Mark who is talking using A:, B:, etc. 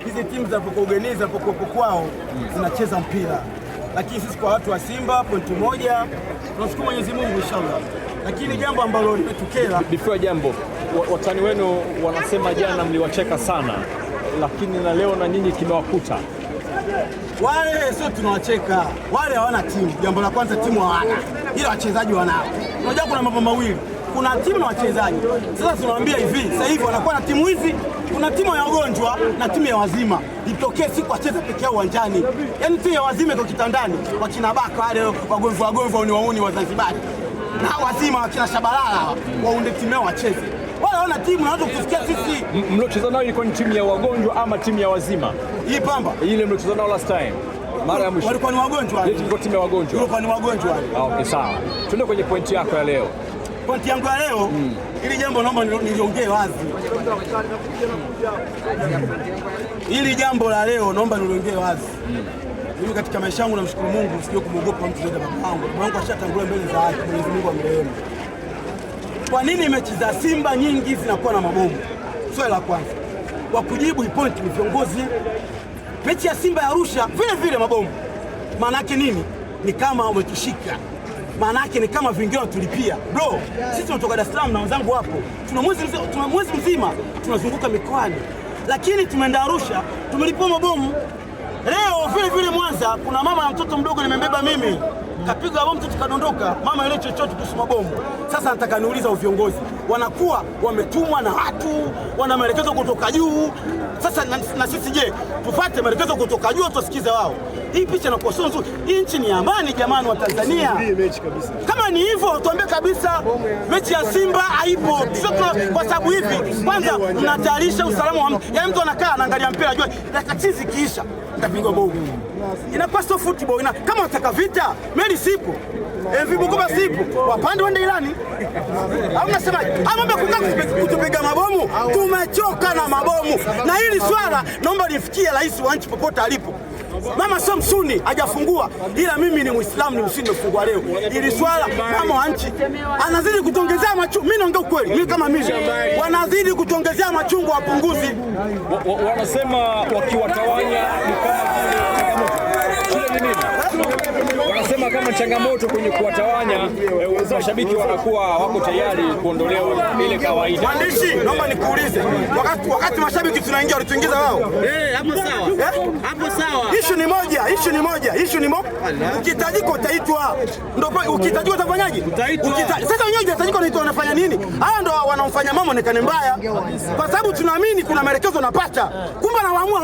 A: Hizi timu za kuorganiza kwao zinacheza mpira, lakini sisi kwa watu wa Simba pointi moja, tunashukuru Mwenyezi Mungu inshallah. Lakini jambo ambalo limetokea
B: before jambo, watani wenu wanasema jana mliwacheka sana, lakini na leo na nyinyi kimewakuta.
A: Wale sio tunawacheka, wale hawana timu. Jambo la kwanza, timu hawana, ila wachezaji wanao. Unajua kuna mambo mawili, kuna timu na wachezaji. Sasa tunawaambia hivi, sasa hivi wanakuwa na timu hizi, kuna timu ya wagonjwa na timu ya wazima. Itokee siku wacheze peke yao uwanjani, yaani timu ya wazima iko kitandani, wakina Baka wale wagonjwa ni wauni wa Zanzibar, na wazima wakina Shabalala waunde timu yao wacheze. Wale wana timu, na watu kusikia sisi
B: mliocheza nao ilikuwa ni timu ya wagonjwa ama timu ya wazima?
A: Hii Pamba
B: ile mliocheza nao last time mara ya mwisho
A: walikuwa ni wagonjwa.
B: Ilikuwa timu ya wagonjwa.
A: Walikuwa ni wagonjwa.
B: Okay, sawa. Tuende kwenye pointi yako ya leo.
A: Pointi yangu ya leo, ili jambo naomba niliongee wazi. Ili jambo la leo naomba niliongee wazi. Mimi katika maisha yangu namshukuru Mungu, sio kumwogopa mtu zaidi ya baba yangu. Baba yangu ashatangulia mbele za haki, Mwenyezi Mungu amrehemu. Kwa nini mechi za Simba nyingi zinakuwa na mabomu? Swali la kwanza. Wa kujibu point ni viongozi. Mechi ya Simba ya Arusha vile mabomu. Maana yake nini? Ni kama umetushika. Maana yake ni kama vingine tulipia. Bro, sisi tunatoka Dar es Salaam na wenzangu hapo. Tuna mwezi mzima tunazunguka mikoani. Lakini tumeenda Arusha, tumelipua mabomu. Leo vile Mwanza kuna mama na mtoto mdogo nimembeba mimi. Kapiga bomu mtoto kadondoka, mama ile chochote kuhusu mabomu. Sasa nataka niuliza viongozi, wanakuwa wametumwa na watu, wana maelekezo kutoka juu. Sasa na sisi je, tufuate maelekezo kutoka juu tusikize wao? Hii picha inakuwa sio nzuri. Hii nchi ni amani jamani wa Tanzania. Kama ni hivyo tuambie kabisa mechi ya Simba haipo. Kwa sababu hivi kwanza mnatayarisha usalama wa mtu anakaa anaangalia mpira ajue dakika chizi kiisha ndapigwa bomu. Inakuwa sio football. Kama unataka vita, meli sipo. Vibukuba sipo. Wapande wende Irani. Au unasemaje? Mambo kutupiga mabomu, tumechoka na mabomu. Na hili swala naomba lifikie rais wa nchi popote alipo. Mama sio msuni hajafungua, ila mimi ni Muislamu, ni msuni nimefungua leo. Ili swala mama wa nchi anazidi kutongezea machungu. Mimi naongea ukweli, mimi kama mimi wanazidi kutongezea machungu, wapunguzi.
B: Wanasema wakiwatawanya ni wanasema kama changamoto kwenye kuwatawanya, mashabiki wanakuwa wako tayari kuondolewa ile kawaida.
A: Mwandishi, naomba nikuulize, wakati mashabiki tunaingia walituingiza wao?
C: Hapo sawa. Hapo sawa.
A: Issue ni ukitajika utaitwa. Ndio ukitajika utafanyaje? Sasa wenyewe ukitajika unaitwa unafanya nini? Hao ndio wanaomfanya mama onekane mbaya. Kwa sababu tunaamini kuna maelekezo napata. Kumbe anawaamua